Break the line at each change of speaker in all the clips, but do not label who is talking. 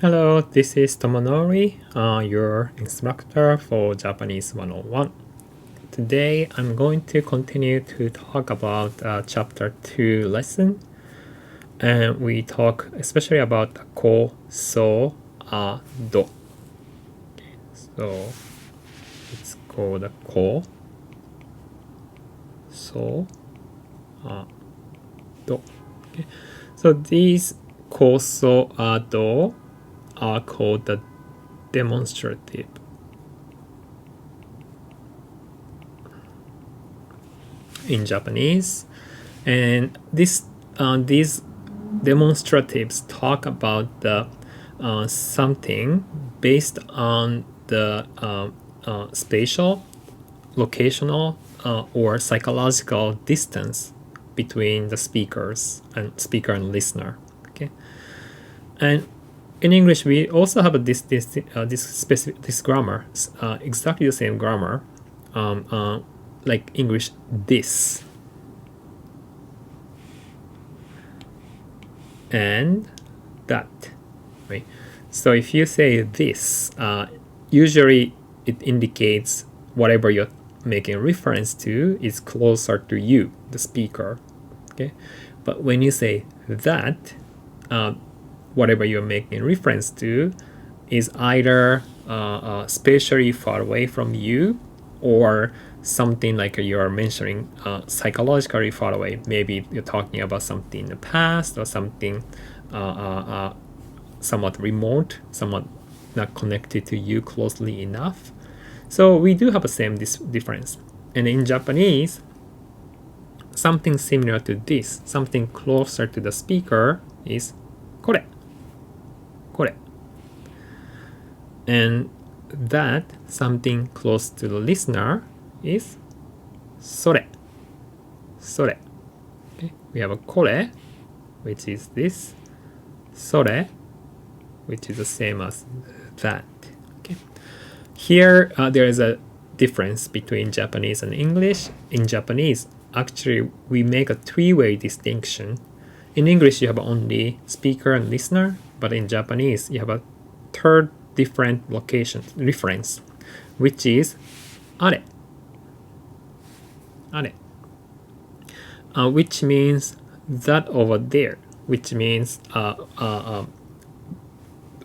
Hello, this is Tomonori, your instructor for Japanese 101. Today, I'm going to continue to talk about Chapter 2 lesson. And we talk especially about ko, so, do. So, it's called ko, so, do. Okay. So, these ko, so, do are called the demonstrative. In Japanese, and these demonstratives talk about the something based on the spatial, locational, or psychological distance between the speaker and listener. Okay, and in English, we also have this grammar, exactly the same grammar, like English, this and that, right? So if you say this, usually it indicates whatever you're making reference to is closer to you, the speaker. Okay, but when you say that, whatever you're making reference to is either spatially far away from you, or something like you're mentioning psychologically far away. Maybe you're talking about something in the past, or something somewhat remote, somewhat not connected to you closely enough. So we do have the same difference. And in Japanese, something similar to this, something closer to the speaker, is kore. Kore. And that something close to the listener is sore. Sore. Okay. We have a kore, which is this, sore, which is the same as that. Okay. Here, there is a difference between Japanese and English. In Japanese, actually, we make a three-way distinction. In English, you have only speaker and listener, but in Japanese, you have a third different location reference, which is are. Are. Which means that over there, which means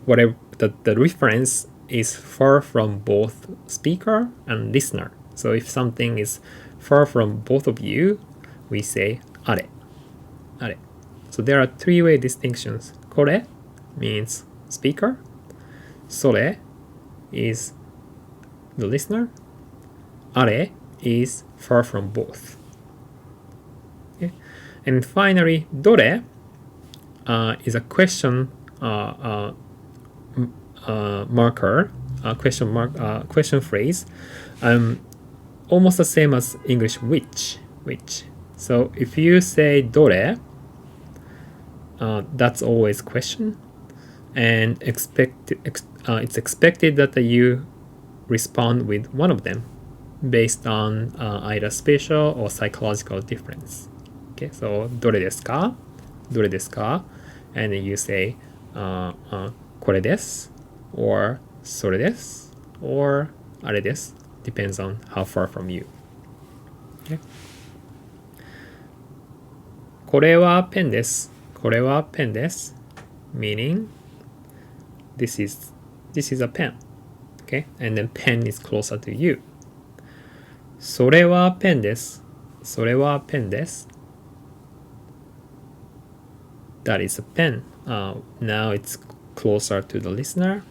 whatever the reference is far from both speaker and listener. So if something is far from both of you, we say are. Are. So there are three-way distinctions. Kore means speaker. Sore is the listener. Are is far from both. Okay. And finally, dore is a question marker, question phrase, almost the same as English which. So if you say dore, that's always question, and it's expected that you respond with one of them based on either spatial or psychological difference. Okay, so どれですか? どれですか? And then you say これです or それです or あれです depends on how far from you. Okay. これはペンです。これはペンです meaning this is a pen. Okay, and then pen is closer to you. それはペンです。それはペンです That is a pen. Now it's closer to the listener.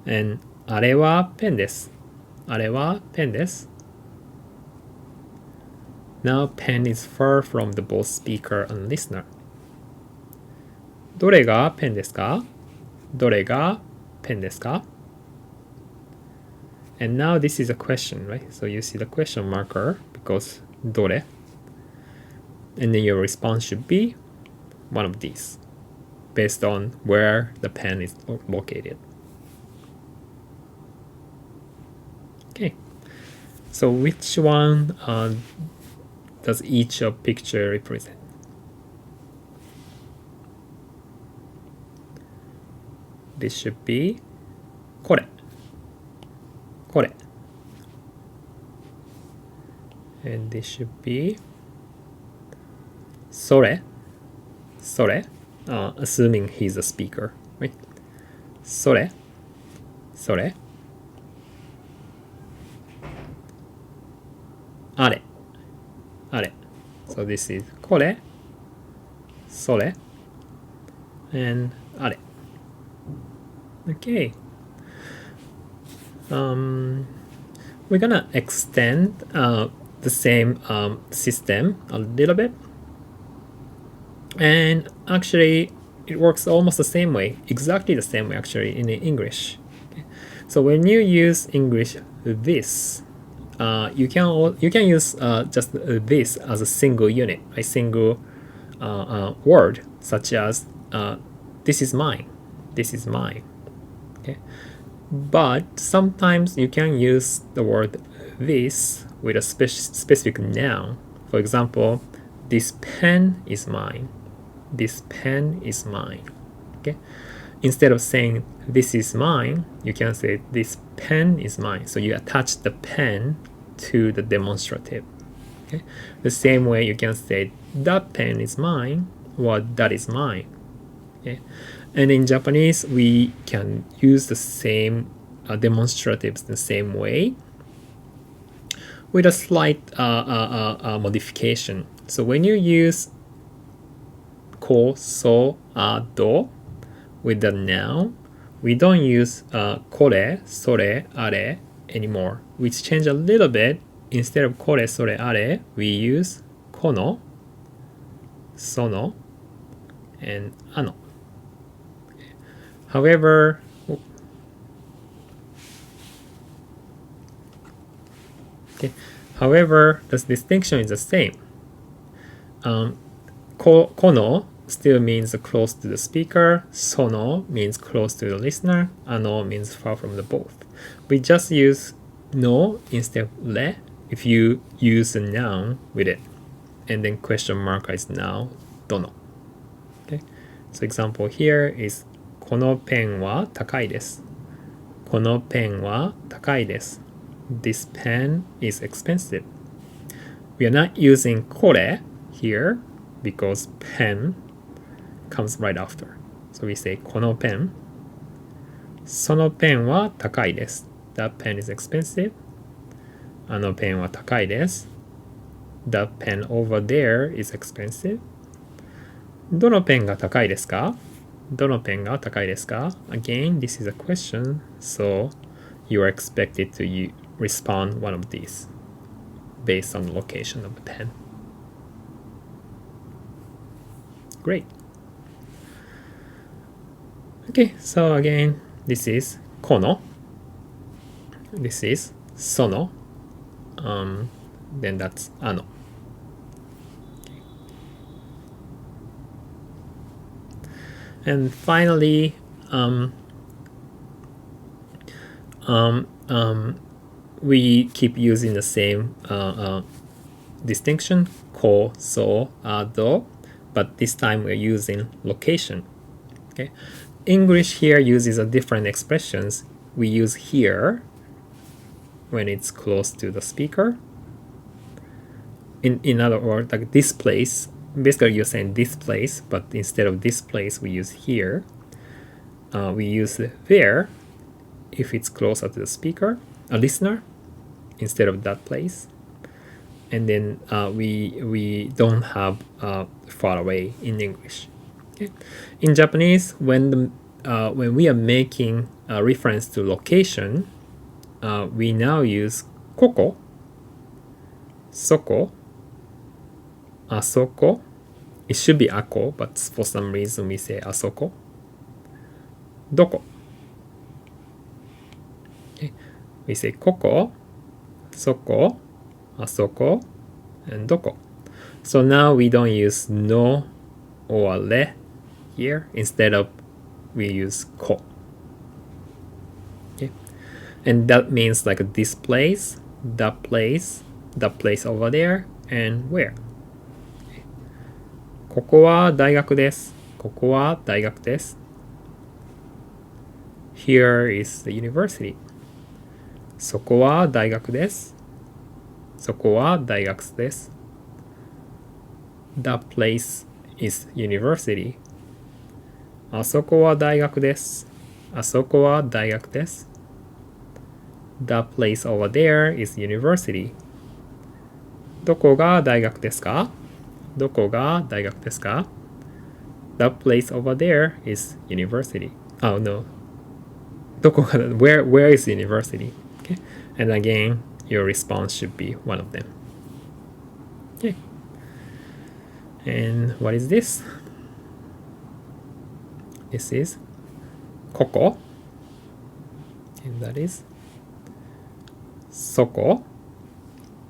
And あれはペンです。あれはペンです Now pen is far from the both speaker and listener. どれがペンですか? どれがペンですか? And now this is a question, right? So you see the question marker because どれ and then your response should be one of these based on where the pen is located. Okay, so which one does each of picture represent? this should be これ。これ。And this should be それ。それ。assuming he's a speaker. Right? それ。それ。あれ。あれ。So this is これ。それ。And あれ。Okay. We're gonna extend the same system a little bit. And actually, it works almost the same way, exactly the same way actually in English. Okay. So when you use English this, you can use just this as a single unit, a single word, such as this is mine, this is mine. Okay. But sometimes you can use the word this with a specific noun. For example, this pen is mine. This pen is mine. Okay. Instead of saying this is mine, you can say this pen is mine. So you attach the pen to the demonstrative. Okay. The same way you can say that pen is mine or that is mine. Okay. And in Japanese, we can use the same demonstratives the same way with a slight modification. So when you use こそあど with the noun, we don't use これ、それ、あれ anymore. We change a little bit. Instead of これ、それ、あれ, we use この、その, and あの. However, the distinction is the same. この still means close to the speaker. その means close to the listener. あの means far from the both. We just use no instead of れ if you use a noun with it. And then question mark is now どの. Okay? So example here is このペンは高いです。このペンは高いです。This pen is expensive. We are not using これ here because pen comes right after. So we say このペン。そのペンは高いです。That pen is expensive. あのペンは高いです。That pen over there is expensive. どのペンが高いですか？どのペンが高いですか？ Again, this is a question, so you are expected to respond one of these based on the location of the pen. Great. Okay, so again, this is この. This is その. Then that's あの. And finally, we keep using the same distinction, こそあど, but this time we're using location. Okay, English here uses a different expressions. We use here when it's close to the speaker. In other words, like this place. Basically, you're saying this place, but instead of this place, we use here. We use there if it's closer to the speaker, a listener, instead of that place. And then we don't have far away in English. Okay? In Japanese, when we are making a reference to location, we now use ここ、そこ、あそこ. It should be あこ, but for some reason we say あそこ. どこ. Okay. We say ここ, そこ, あそこ, and どこ. So now we don't use no or れ here. Instead of we use こ. Okay. And that means like this place, that place over there, and where. ここは大学です。ここは大学です。Here is the university. そこは大学です。そこは大学です。That place is university. あそこは大学です。あそこは大学です。That place over there is university. どこが大学ですか？どこが大学ですか？ That place over there is university. Oh no. どこが where is university? Okay. And again, your response should be one of them. Okay. And what is this? This is ここ and that is そこ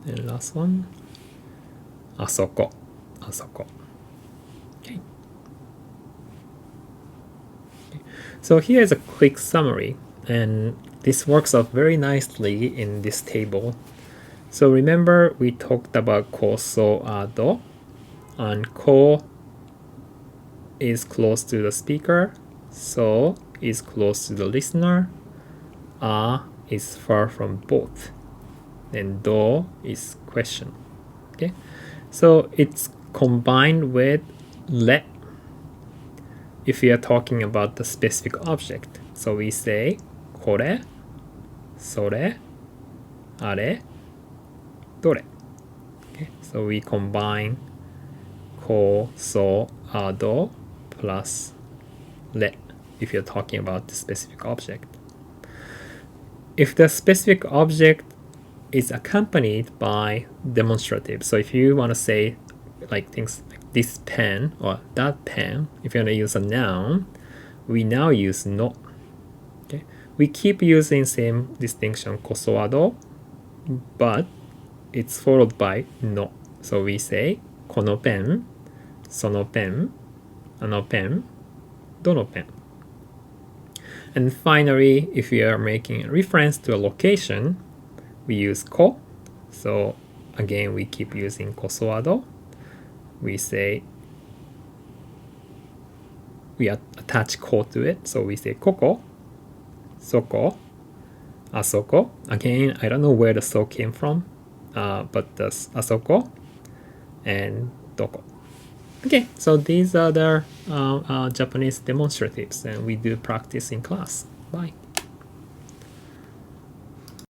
and last one あそこあそこ okay. So here is a quick summary, and this works out very nicely in this table. So remember we talked about こそあど, and こ is close to the speaker, so is close to the listener, is far from both, and do is question. Okay, so it's combined with le if we are talking about the specific object. So we say これ、それ、あれ、どれ. Okay, so we combine こそあど plus le if you're talking about the specific object. If the specific object is accompanied by demonstrative, so if you want to say like things like this pen or that pen, if you want to use a noun, we now use no. Okay, we keep using same distinction こそあど, but it's followed by no. So we say このペン、そのペン、あのペン、どのペン. And finally, if we are making a reference to a location, we use こ. So again, we keep using こそあど. We say, we attach こ to it. So we say ここ, そこ, あそこ. Again, I don't know where the so came from, but the あそこ and どこ. Okay, so these are the Japanese demonstratives, and we do practice in class. Bye.